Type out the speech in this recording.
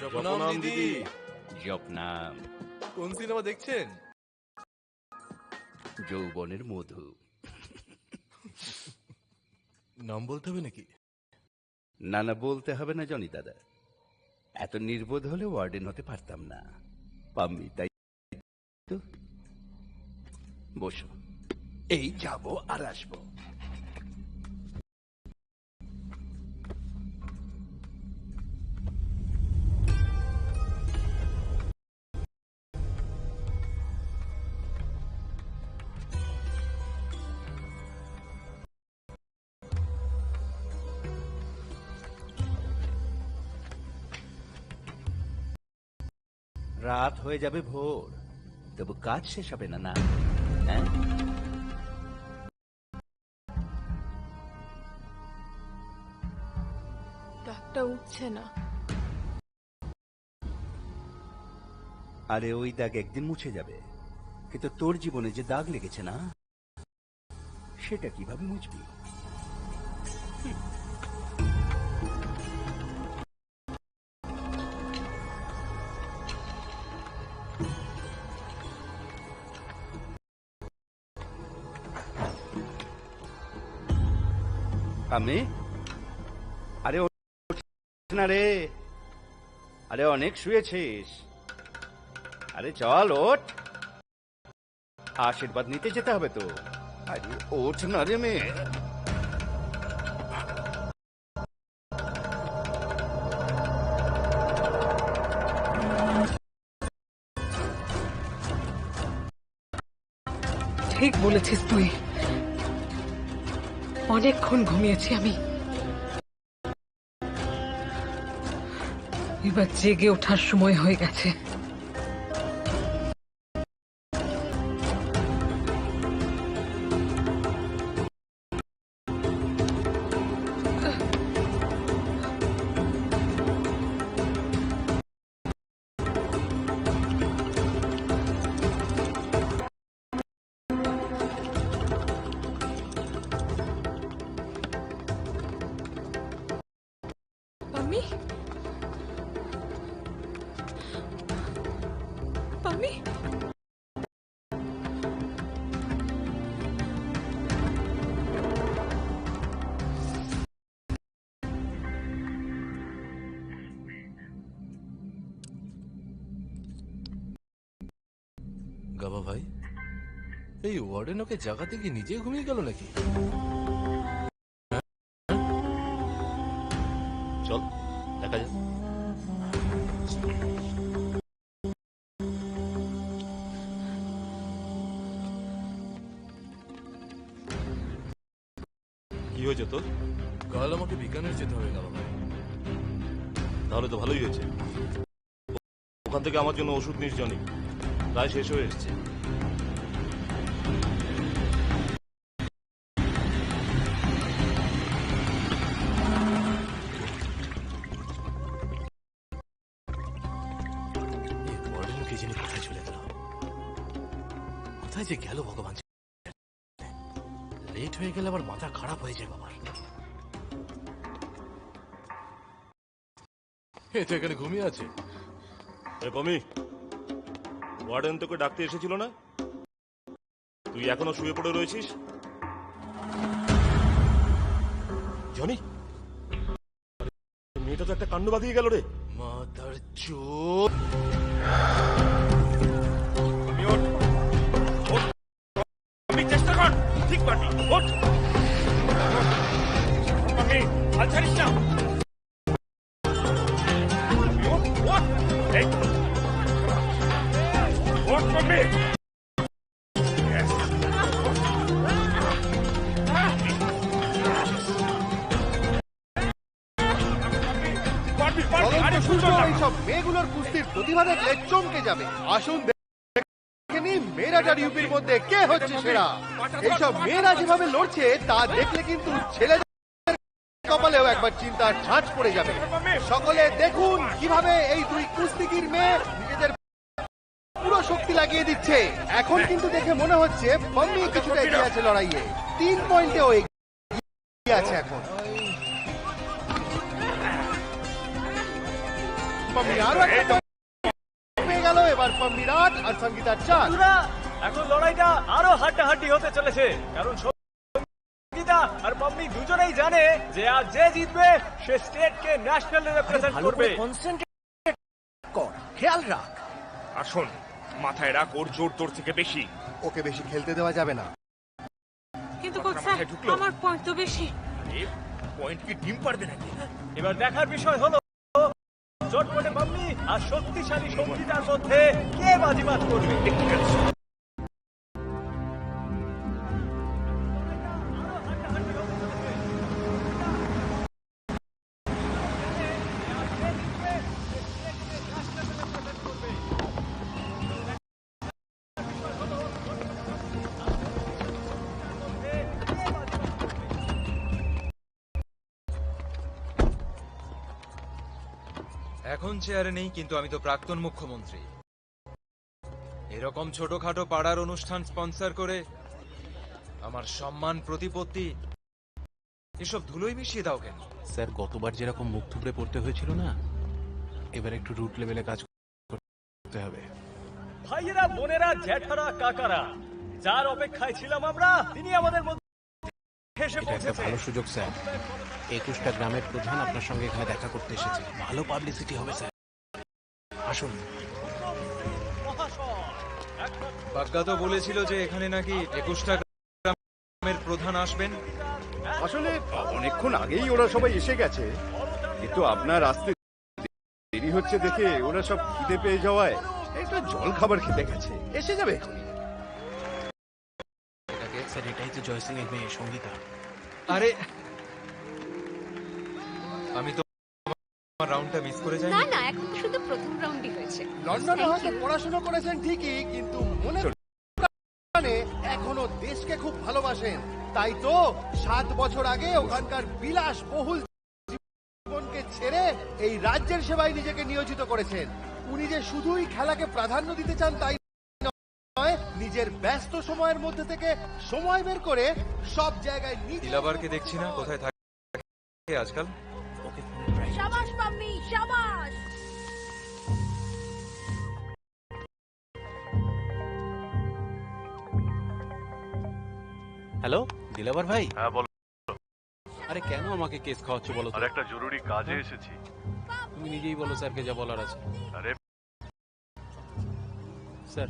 জপনাম দিদি। জপনাম। কোন সিনেমা দেখছেন? যৌবনের মধু। নাম বলতে হবে নাকি? না না, বলতে হবে না জনি দাদা। এত নির্বোধ হলে ওয়ার্ডেন হতে পারতাম না। পাম্মি, তাই তো। বসো, এই যাবো আর আসবো। রাত হয়ে যাবে ভোর, তবু কাজ শেষ হবে না না? হ্যাঁ, ডাকটা উঠছে না। আরে ওই দাগ একদিন মুছে যাবে, কিন্তু তোর জীবনে যে দাগ লেগেছে না, সেটা কিভাবে মুছবি? আমি আরে না রে, আরে অনেক শুয়েছিস। আরে চল ওঠ, আশীর্বাদ নিতে যেতে হবে তো। আরে ওঠ না রে মেয়ে। ঠিক বলেছিস তুই, অনেকক্ষণ ঘুমিয়েছি আমি। এবার জেগে ওঠার সময় হয়ে গেছে। পাম্মি, পাম্মি, গাবা ভাই, এই ওয়ার্ডেন ওকে জাগাতে গিয়ে নিজে ঘুমিয়ে গেল নাকি? চল দেখা যাক। কি হয়েছে তোর? কাল আমাকে বিকানের যেতে হবে গাবা ভাই। তাহলে তো ভালোই হয়েছে। ওখান থেকে আমার জন্য ওষুধ নিস জনি, প্রায় শেষ হয়ে এসছে। এই ওয়ার্ডেন কে জানি কোথায় চলে গেল, কোথায় যে গেল ভগবান। লেট হয়ে গেলে আবার মাথা খারাপ হয়ে যায় বাবার। এ তো এখানে ঘুমিয়ে আছে। এ পমি, ওয়ার্ডেন তোকে ডাকতে এসেছিল না? তুই এখনো শুয়ে পড়ে রয়েছিস? জনি, মেয়েটা তো একটা কাণ্ড বাঁধিয়ে গেল রে। মাদার চোদ। আমি চেষ্টা কর, ঠিক পারবি। ওঠ আমি আর ছাড়িস না। ওঠ, ওঠ, এই ওঠ মাম্মি। এইসব মেয়েগুলোর কুস্তির প্রতিভা দেখলে চমকে যাবে। আসুন দেখে নিই মেয়েরাটার ইউপির মধ্যে কে হচ্ছে সেরা। এইসব মেয়েরা যেভাবে লড়ছে তা দেখলে কিন্তু ছেলেদের কপালেও একবার চিন্তার ছাঁচ পড়ে যাবে। সকলে দেখুন কিভাবে এই দুই কুস্তিগীর মেয়ে নিজেদের পুরো শক্তি লাগিয়ে দিচ্ছে। এখন কিন্তু দেখে মনে হচ্ছে পাম্মি কিছুটা এগিয়ে আছে লড়াইয়ে, 3 পয়েন্টেও এগিয়ে আছে এখন। পাম্মি আরো একটা পেয়ে গেল। এবার পাম্মির 8 আর সঙ্গীতার 4। বন্ধুরা, এখন লড়াইটা আরো হাড্ডাহাড্ডি হতে চলেছে, কারণ সঙ্গীতা আর পাম্মি দুজনেই জানে যে আজ যে জিতবে সে স্টেটকে ন্যাশনালে রিপ্রেজেন্ট করবে। খেয়াল রাখ। আসুন, মাথায় রাখ, ওর জোর তোর থেকে বেশি। ওকে বেশি খেলতে দেওয়া যাবে না। কিন্তু কোচ স্যার, মাথায় ঢুকলো? আমার পয়েন্ট তো বেশি। পয়েন্ট কি ডিম পারবে নাকি? এবার দেখার বিষয় হলো চটপটে পাম্মি আর শক্তিশালী সঙ্গীতার মধ্যে কে বাজিমাত করবে। এখন চেয়ারে নেই, কিন্তু আমি তো প্রাক্তন মুখ্যমন্ত্রী। এরকম ছোটখাটো পাড়ার অনুষ্ঠান স্পন্সর করে আমার সম্মান প্রতিপত্তি এসব ধুলোই মিশিয়ে দাও কেন? স্যার, গতবার যেরকম মুখ থুবড়ে পড়তে হয়েছিল না, এবার একটু রুট লেভেলে কাজ করতে হবে। ভাইয়েরা, বোনেরা, জ্যাঠারা, কাকারা, যার অপেক্ষায় ছিলাম আমরা, তিনি আমাদের মধ্যে এসে এটা একটা পৌঁছেছে। ভালো সুযোগ স্যার। 21টা গ্রামের প্রধান আপনার সঙ্গে এখানে দেখা করতে এসেছে। ভালো পাবলিসিটি হবে স্যার। আসুন। বাগ্গা তো বলেছিল যে এখানে নাকি 21টা গ্রামের প্রধান আসবেন। আসলে অনেকক্ষণ আগেই ওরা সবাই এসে গেছে, কিন্তু আপনার আসতে দেরি হচ্ছে দেখে ওরা সব খিদে পেয়ে যাওয়ায় একটা জল খাবার খেতে গেছে। এসে যাবে এখনই। স্যার, এটাই তো জয় সিং এর মেয়ে সঙ্গীতা। আরে আমি তো আমার রাউন্ডটা মিস করে যাই। না না, এখন তো শুধু প্রথম রাউন্ডই হয়েছে। লন্ডনে হয়তো পড়াশোনা করেছেন ঠিকই, কিন্তু মনে প্রাণে এখনো দেশকে খুব ভালোবাসেন। তাই তো 7 বছর আগে ওখানকার বিলাসবহুল জীবনকে ছেড়ে এই রাজ্যের সেবায় নিজেকে নিয়োজিত করেছেন। উনি যে শুধুই খেলাকে প্রাধান্য দিতে চান তাই নয়, নিজের ব্যস্ত সময়ের মধ্যে থেকে সময় বের করে সব জায়গায় দিলাবারকে দেখছি না, কোথায় থাকে আজকাল? শাবাশ পাম্মি, শাবাশ। হ্যালো, দিলাবর ভাই। হ্যাঁ বলো। আরে কেন আমাকে কেস খাওয়াচ্ছ বলো তো? আর একটা জরুরি কাজে এসেছি। তুমি নিজেই বলো স্যারকে যা বলার আছে। আরে স্যার,